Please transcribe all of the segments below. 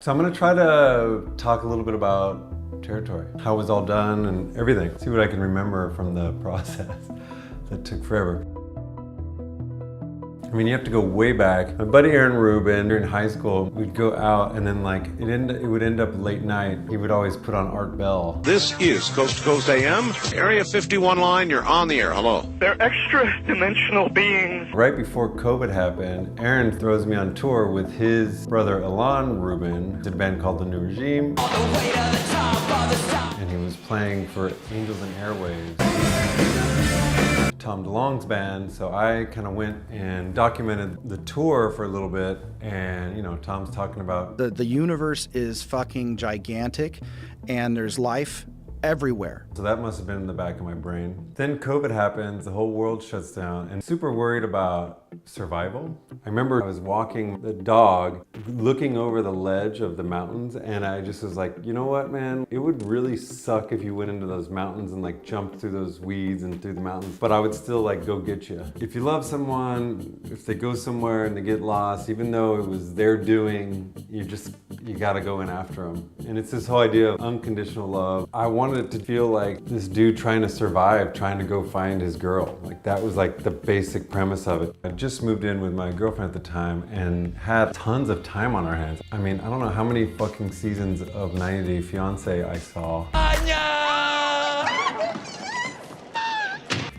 So I'm gonna try to talk a little bit about Territory, how it was all done and everything. See what I can remember from the process that took forever. I mean, you have to go way back. My buddy Aaron Rubin, during high school, we'd go out and then it would end up late night. He would always put on Art Bell. This is Coast to Coast AM, Area 51 line, you're on the air, hello. They're extra-dimensional beings. Right before COVID happened, Aaron throws me on tour with his brother Alon Rubin, did a band called The New Regime. And he was playing for Angels and Airwaves, Tom DeLonge's band, so I kind of went and documented the tour for a little bit, and you know, Tom's talking about the universe is fucking gigantic, and there's life everywhere. So that must have been in the back of my brain. Then COVID happens, the whole world shuts down, and super worried about survival. I remember I was walking the dog, looking over the ledge of the mountains, and I just was like, you know what, man? It would really suck if you went into those mountains and like jumped through those weeds and through the mountains, but I would still like go get you. If you love someone, if they go somewhere and they get lost, even though it was their doing, you gotta go in after them. And it's this whole idea of unconditional love. I wanted it to feel like this dude trying to survive, trying to go find his girl. Like that was like the basic premise of it. I just moved in with my girlfriend at the time and had tons of time on our hands. I mean, I don't know how many fucking seasons of 90 Day Fiance I saw.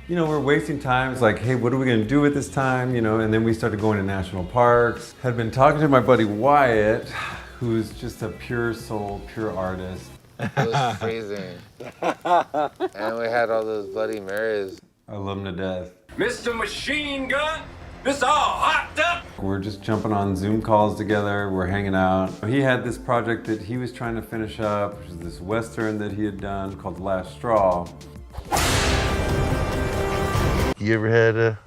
You know, we're wasting time. It's like, hey, what are we gonna do with this time? You know, and then we started going to national parks. Had been talking to my buddy Wyatt, who's just a pure soul, pure artist. It was freezing. And we had all those Bloody Marys. I love him to death. Mr. Machine Gun, this all hopped up. We're just jumping on Zoom calls together, we're hanging out. He had this project that he was trying to finish up, which is this Western that he had done called The Last Straw. You ever had a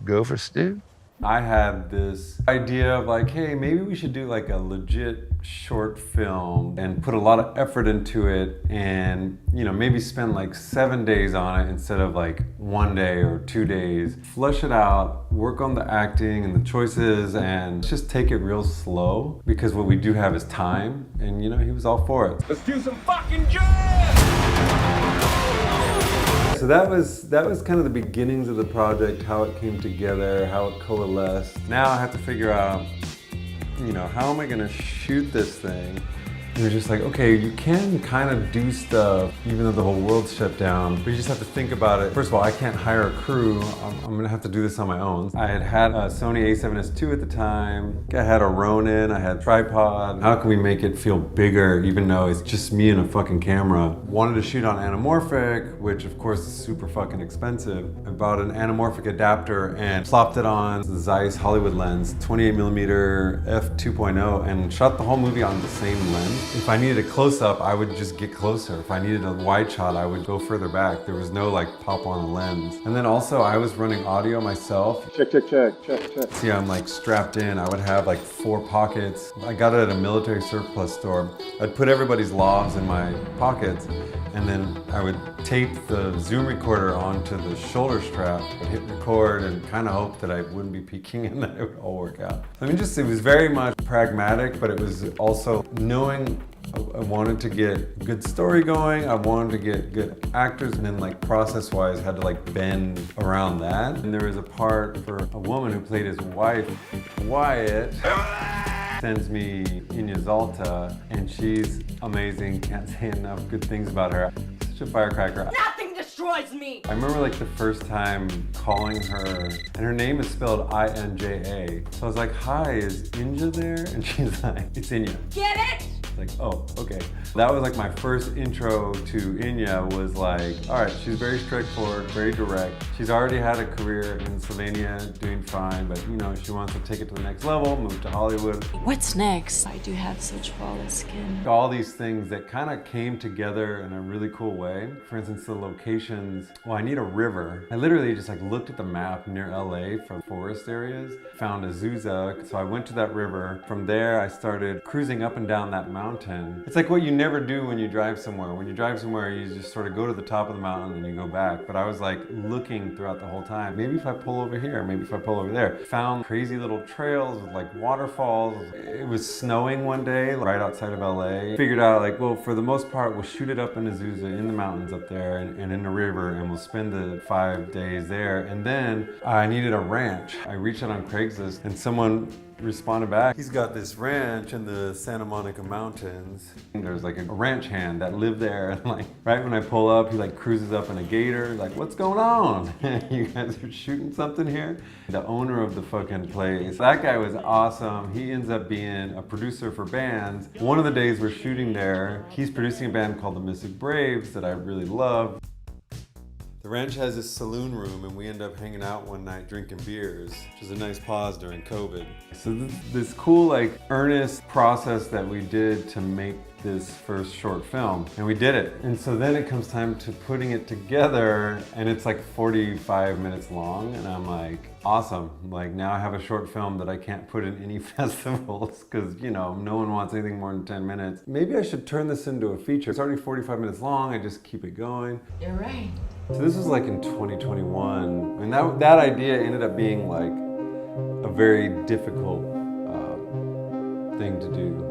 gopher stew? I had this idea of like, hey, maybe we should do like a legit short film and put a lot of effort into it and, you know, maybe spend like 7 days on it instead of like 1 day or 2 days. Flush it out, work on the acting and the choices, and just take it real slow because what we do have is time, and you know, he was all for it. Let's do some fucking jazz! So that was kind of the beginnings of the project, how it came together, how it coalesced. Now I have to figure out, you know, how am I gonna shoot this thing? And we're just like, okay, you can kind of do stuff even though the whole world's shut down, but you just have to think about it. First of all, I can't hire a crew. I'm gonna have to do this on my own. I had a Sony a7S II at the time. I had a Ronin, I had tripod. How can we make it feel bigger even though it's just me and a fucking camera? Wanted to shoot on anamorphic, which of course is super fucking expensive. I bought an anamorphic adapter and plopped it on the Zeiss Hollywood lens, 28mm f2.0, and shot the whole movie on the same lens. If I needed a close-up, I would just get closer. If I needed a wide shot, I would go further back. There was no like pop on the lens. And then also I was running audio myself. Check. See, I'm like strapped in. I would have like 4 pockets. I got it at a military surplus store. I'd put everybody's lavs in my pockets, and then I would tape the Zoom recorder onto the shoulder strap, hit record, and kind of hope that I wouldn't be peeking and that it would all work out. I mean, it was very much pragmatic, but it was also knowing I wanted to get good story going, I wanted to get good actors, and then like process-wise had to like bend around that. And there was a part for a woman who played his wife, Wyatt, sends me Inya Zalta, and she's amazing, can't say enough good things about her. Such a firecracker. Nothing destroys me! I remember like the first time calling her, and her name is spelled Inja. So I was like, hi, is Inja there? And she's like, it's Inya. Get it? Like, oh, okay. That was like my first intro to Inya, was like, all right, she's very straightforward, very direct. She's already had a career in Slovenia, doing fine, but you know, she wants to take it to the next level, move to Hollywood. What's next? I do have such flawless skin. All these things that kind of came together in a really cool way. For instance, the locations, well, I need a river. I literally just like looked at the map near LA for forest areas, found Azusa, so I went to that river. From there, I started cruising up and down that mountain mountain. It's like what you never do when you drive somewhere. When you drive somewhere, you just sort of go to the top of the mountain and you go back. But I was like looking throughout the whole time. Maybe if I pull over here, maybe if I pull over there. Found crazy little trails with like waterfalls. It was snowing one day right outside of LA. Figured out like, well, for the most part, we'll shoot it up in Azusa in the mountains up there and in the river, and we'll spend the 5 days there. And then I needed a ranch. I reached out on Craigslist and someone responded back. He's got this ranch in the Santa Monica Mountains. And there's like a ranch hand that lived there, and like right when I pull up, he like cruises up in a gator, like, what's going on? You guys are shooting something here? The owner of the fucking place, that guy was awesome. He ends up being a producer for bands. One of the days we're shooting there, he's producing a band called the Mystic Braves that I really love. The ranch has this saloon room, and we end up hanging out one night drinking beers, which is a nice pause during COVID. So this cool, like, earnest process that we did to make this first short film, and we did it. And so then it comes time to putting it together, and it's like 45 minutes long, and I'm like, awesome. Like, now I have a short film that I can't put in any festivals because, you know, no one wants anything more than 10 minutes. Maybe I should turn this into a feature. It's already 45 minutes long, I just keep it going. You're right. So this was like in 2021, and that idea ended up being like a very difficult thing to do.